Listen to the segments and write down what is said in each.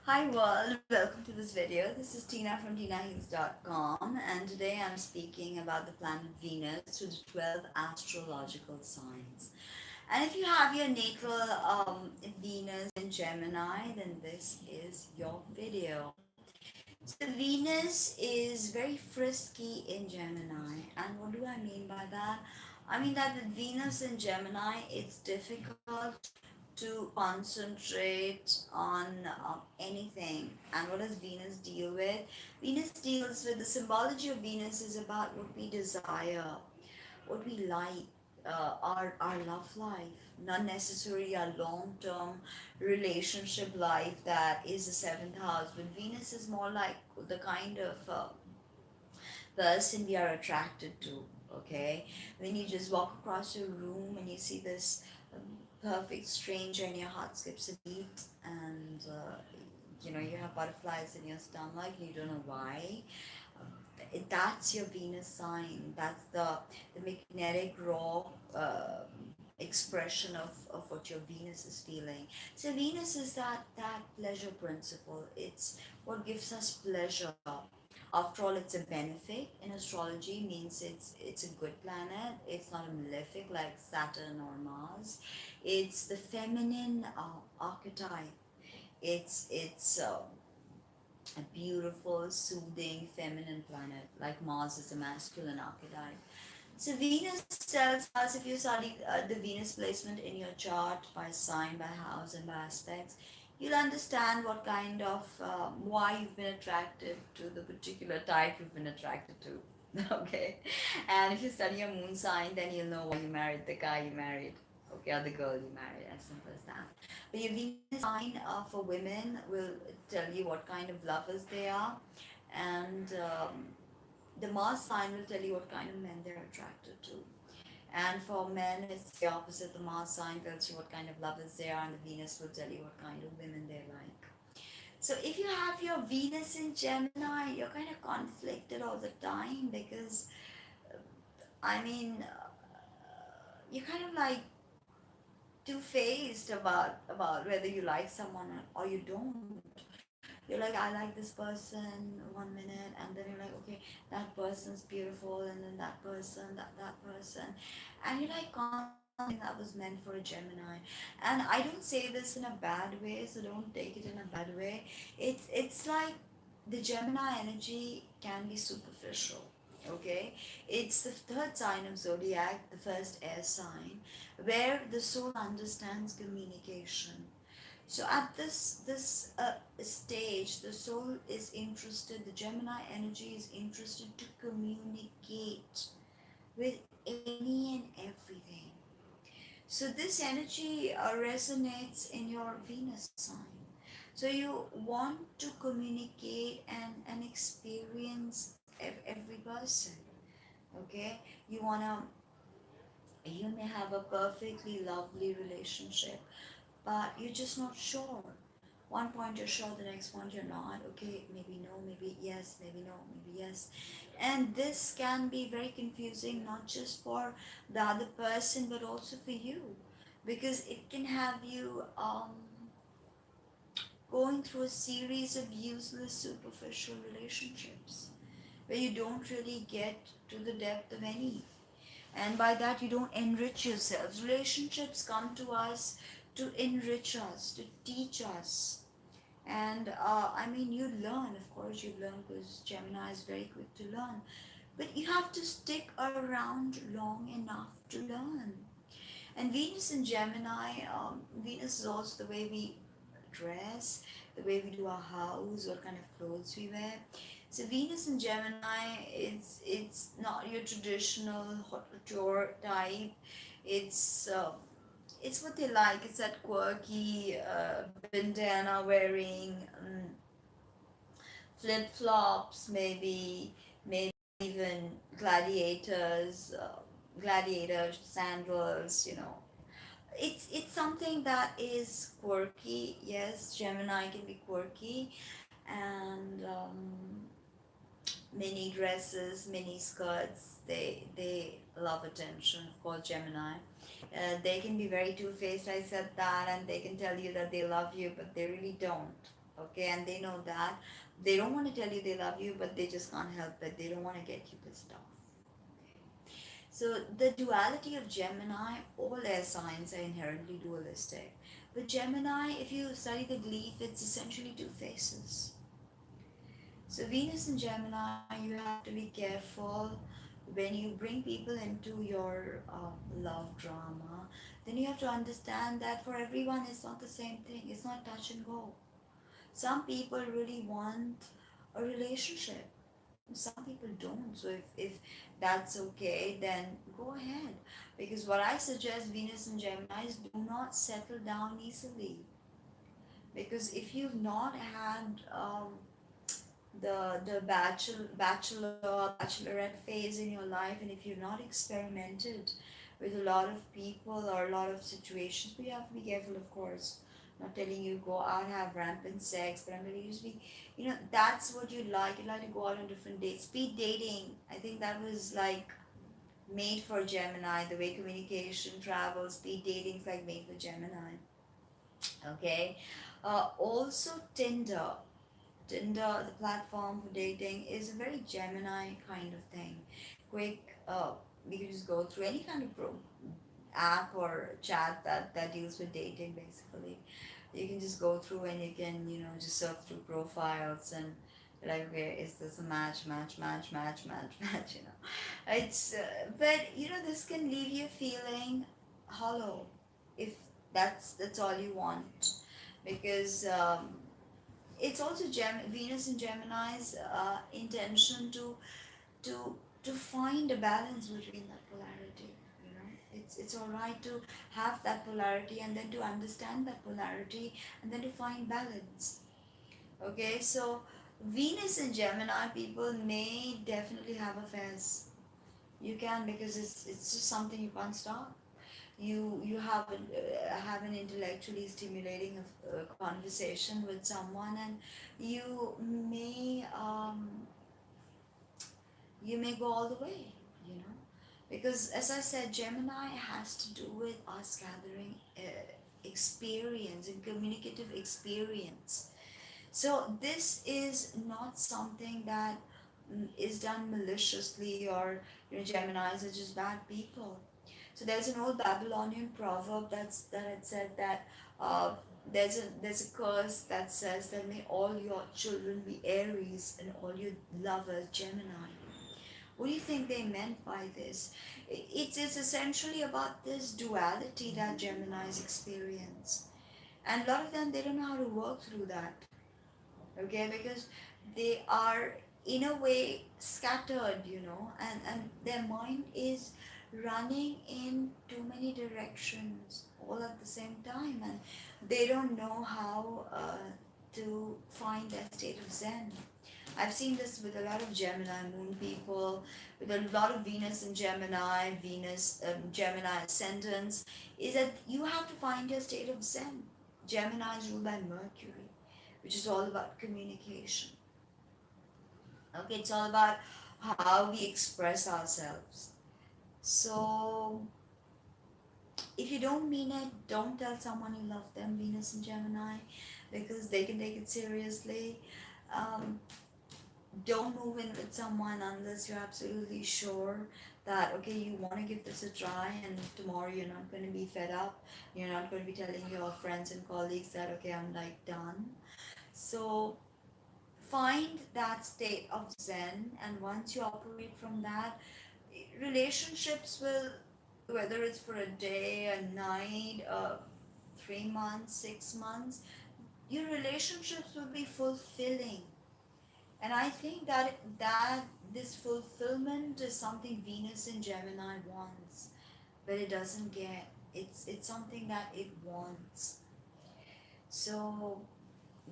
Hi world, welcome to this video. This is Tina from TinaHeals.com, and today I'm speaking about the planet Venus through the 12 astrological signs. And if you have your natal Venus in Gemini, then this is your video. So Venus is very frisky in Gemini, and what do I mean by that? I mean that with Venus in Gemini, it's difficult to concentrate on anything. And what does Venus deal with? Venus deals with the symbology of Venus is about what we desire, what we like, our love life, not necessarily our long term relationship life that is the seventh house. But Venus is more like the kind of person we are attracted to. Okay, when you just walk across your room and you see this perfect stranger and your heart skips a beat, and you have butterflies in your stomach, you don't know why. That's your Venus sign. That's the magnetic raw expression of what your Venus is feeling. So Venus is that pleasure principle. It's what gives us pleasure. After all, it's a benefic in astrology, means it's a good planet. It's not a malefic like Saturn or Mars. It's the feminine archetype. It's a beautiful, soothing, feminine planet, like Mars is a masculine archetype. So Venus tells us, if you study the Venus placement in your chart by sign, by house, and by aspects, you'll understand what kind of why you've been attracted to the particular type you've been attracted to. Okay, and if you study your moon sign, then you'll know why you married the guy you married. Okay, or the girl you married, as simple as that. But your Venus sign for women will tell you what kind of lovers they are, and the Mars sign will tell you what kind of men they're attracted to. And for men, it's the opposite. The Mars sign tells you what kind of lovers they are, and the Venus will tell you what kind of women they like. So if you have your Venus in Gemini, you're kind of conflicted all the time because, I mean, you're kind of like two-faced about whether you like someone or you don't. You're like, I like this person 1 minute, and then you're like, okay, that person's beautiful, and then that person, that person, and you're like constantly thinking that was meant for a Gemini. And I don't say this in a bad way, so don't take it in a bad way. It's like the Gemini energy can be superficial. Okay, it's the third sign of zodiac, the first air sign, where the soul understands communication. So at this stage, the soul is interested. The Gemini energy is interested to communicate with any and everything. So this energy resonates in your Venus sign. So you want to communicate and experience every person. Okay, you wanna you may have a perfectly lovely relationship, but you're just not sure. One point you're sure, the next point you're not. Okay, maybe no, maybe yes, maybe no, maybe yes. And this can be very confusing, not just for the other person, but also for you, because it can have you going through a series of useless, superficial relationships where you don't really get to the depth of any. And by that, you don't enrich yourselves. Relationships come to us to enrich us, to teach us. And I mean, you learn, of course, you learn because Gemini is very quick to learn. But you have to stick around long enough to learn. And Venus in Gemini, Venus is also the way we dress, the way we do our house, what kind of clothes we wear. So Venus in Gemini, it's not your traditional haute couture type. It's uh, it's what they like. It's that quirky bandana wearing, flip flops, maybe even gladiator sandals. It's something that is quirky. Yes, Gemini can be quirky, and mini dresses, mini skirts. They love attention. Of course, Gemini. They can be very two faced. I said that, and they can tell you that they love you, but they really don't. Okay, and they know that. They don't want to tell you they love you, but they just can't help it. They don't want to get you pissed off. So the duality of Gemini, all air signs are inherently dualistic. But Gemini, if you study the glyph, it's essentially two faces. So Venus and Gemini, you have to be careful when you bring people into your love drama. Then you have to understand that for everyone, it's not the same thing. It's not touch and go. Some people really want a relationship. Some people don't. So if that's okay, then go ahead. Because what I suggest, Venus and Gemini, is do not settle down easily. Because if you've not had the bachelorette phase in your life, and if you've not experimented with a lot of people or a lot of situations, but you have to be careful, of course. Not telling you go out have rampant sex, but I'm telling you just be, that's what you like. You like to go out on different dates. Speed dating, I think that was like made for Gemini. The way communication travels, speed dating is like made for Gemini. Okay. Also Tinder. Tinder, the platform for dating, is a very Gemini kind of thing. Quick, you can just go through any kind of app or chat that deals with dating, basically. You can just go through and you can, just surf through profiles and you're like, okay, is this a match, match, match, match, match, match, but, this can leave you feeling hollow if that's all you want. Because it's also Venus and Gemini's intention to to find a balance between that polarity. It's all right to have that polarity and then to understand that polarity and then to find balance. Okay, so Venus and Gemini people may definitely have affairs. You can, because it's just something you can't stop. You have an intellectually stimulating conversation with someone, and you may you may go all the way, you know because as I said, Gemini has to do with us gathering experience and communicative experience. So this is not something that is done maliciously, or Geminis are just bad people. So there's an old Babylonian proverb that had said that there's a curse that says that may all your children be Aries and all your lovers Gemini. What do you think they meant by this? It's essentially about this duality that Geminis experience, and a lot of them, they don't know how to work through that. Okay, because they are in a way scattered, and their mind is running in too many directions all at the same time, and they don't know how to find their state of zen. I've seen this with a lot of Gemini moon people, with a lot of Venus and Gemini, Gemini ascendants, is that you have to find your state of zen. Gemini is ruled by Mercury, which is all about communication. Okay, it's all about how we express ourselves. So, if you don't mean it, don't tell someone you love them, Venus and Gemini, because they can take it seriously. Um, don't move in with someone unless you're absolutely sure that, okay, you want to give this a try, and tomorrow you're not going to be fed up. You're not going to be telling your friends and colleagues that, okay, I'm like done. So find that state of zen, and once you operate from that, relationships will, whether it's for a day, a night, 3 months, 6 months, your relationships will be fulfilling. And I think that this fulfillment is something Venus in Gemini wants, but it doesn't get. It's something that it wants. So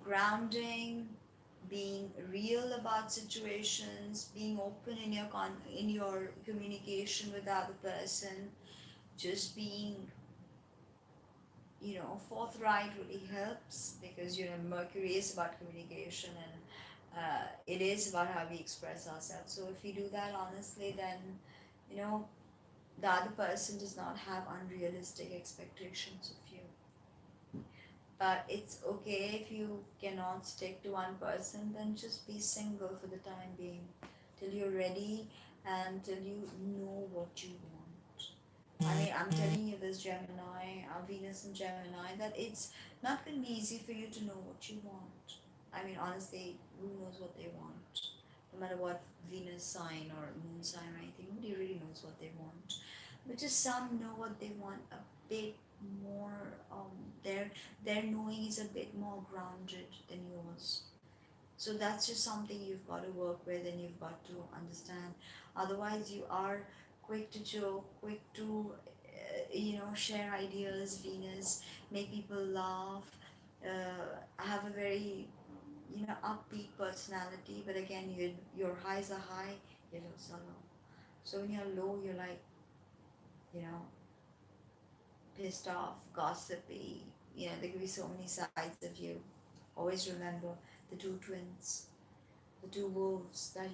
grounding, being real about situations, being open in in your communication with the other person, just being, forthright really helps, because Mercury is about communication, and it is about how we express ourselves. So if we do that honestly, then you know the other person does not have unrealistic expectations of you. It's okay if you cannot stick to one person, then just be single for the time being till you're ready and till you know what you want. I mean, I'm telling you this, Gemini, Venus and Gemini, that it's not going to be easy for you to know what you want. I mean, honestly, who knows what they want? No matter what Venus sign or moon sign or anything, nobody really knows what they want. But just some know what they want a bit more. Their knowing is a bit more grounded than yours. So that's just something you've got to work with and you've got to understand. Otherwise, you are quick to joke, quick to share ideas. Venus, make people laugh. Have a very upbeat personality. But again, your highs are high, your lows are low. So when you're low, you're like you know pissed off, gossipy. There could be so many sides of you. Always remember the two twins, the two wolves that a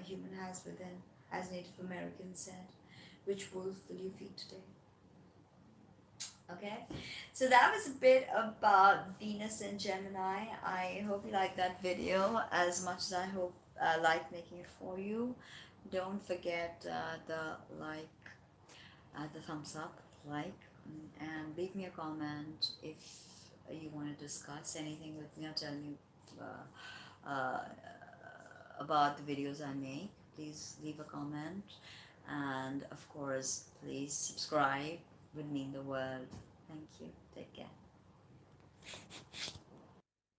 human has within, as Native Americans said. Which wolf will you feed today? Okay, so that was a bit about Venus and Gemini. I hope you liked that video as much as I hope like making it for you. Don't forget the thumbs up, like, and leave me a comment if you want to discuss anything with me or tell me uh, about the videos I make. Please leave a comment, and of course, please subscribe. Would mean the world. Thank you. Take care.